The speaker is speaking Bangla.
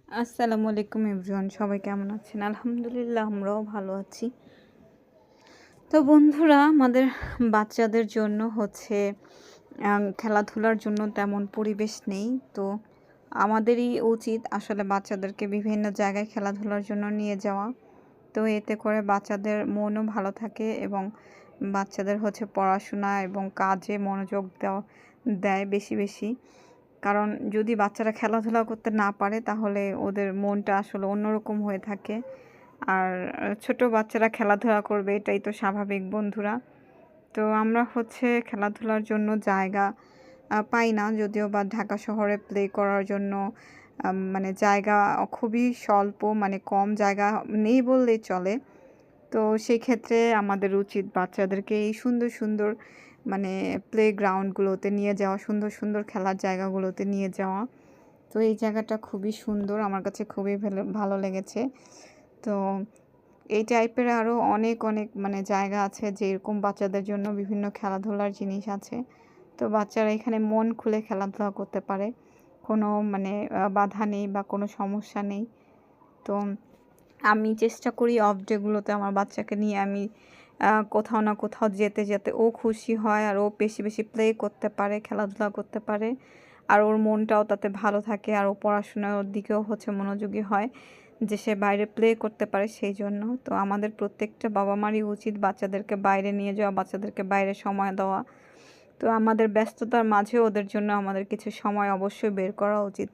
আসসালামু আলাইকুম এভরিওয়ান, সবাই কেমন আছেন? আলহামদুলিল্লাহ আমরাও ভালো আছি। তো বন্ধুরা, আমাদের বাচ্চাদের জন্য খেলাধুলার জন্য তেমন পরিবেশ নেই। তো আমাদেরই উচিত আসলে বাচ্চাদেরকে বিভিন্ন জায়গায় খেলাধুলার জন্য নিয়ে যাওয়া। তো এতে করে বাচ্চাদের মনও ভালো থাকে এবং বাচ্চাদের পড়াশোনা এবং কাজে মনোযোগ দেয় বেশি বেশি। কারণ যদি বাচ্চারা খেলাধুলা করতে না পারে তাহলে ওদের মনটা আসলে অন্যরকম হয়ে থাকে। আর ছোট বাচ্চারা খেলাধুলা করবে এটাই তো স্বাভাবিক বন্ধুরা। তো আমরা খেলাধুলার জন্য জায়গা পাই না, যদিও বা ঢাকা শহরে প্লে করার জন্য মানে জায়গা খুবই স্বল্প, মানে কম জায়গা নেই বললেই চলে। তো সেই ক্ষেত্রে আমাদের উচিত বাচ্চাদেরকে এই সুন্দর সুন্দর মানে প্লেগ্রাউন্ডগুলোতে নিয়ে যাওয়া, সুন্দর সুন্দর খেলার জায়গাগুলোতে নিয়ে যাওয়া। তো এই জায়গাটা খুবই সুন্দর, আমার কাছে খুবই ভালো লেগেছে। তো এই টাইপের আরও অনেক অনেক মানে জায়গা আছে যেরকম বাচ্চাদের জন্য বিভিন্ন খেলাধুলার জিনিস আছে। তো বাচ্চারা এখানে মন খুলে খেলাধুলা করতে পারে, কোনো মানে বাধা নেই বা কোনো সমস্যা নেই। তো আমি চেষ্টা করি অফ ডেগুলোতে আমার বাচ্চাকে নিয়ে আমি কোথাও না কোথাও যেতে যেতে ও খুশি হয় আর ও বেশি বেশি প্লে করতে পারে, খেলাধুলা করতে পারে, আর ওর মনটাও তাতে ভালো থাকে আর ও পড়াশোনার দিকেও মনোযোগী হয় যে সে বাইরে প্লে করতে পারে সেই জন্য। তো আমাদের প্রত্যেকটা বাবা মারই উচিত বাচ্চাদেরকে বাইরে নিয়ে যাওয়া, বাচ্চাদেরকে বাইরে সময় দেওয়া। তো আমাদের ব্যস্ততার মাঝেও ওদের জন্য আমাদের কিছু সময় অবশ্যই বের করা উচিত।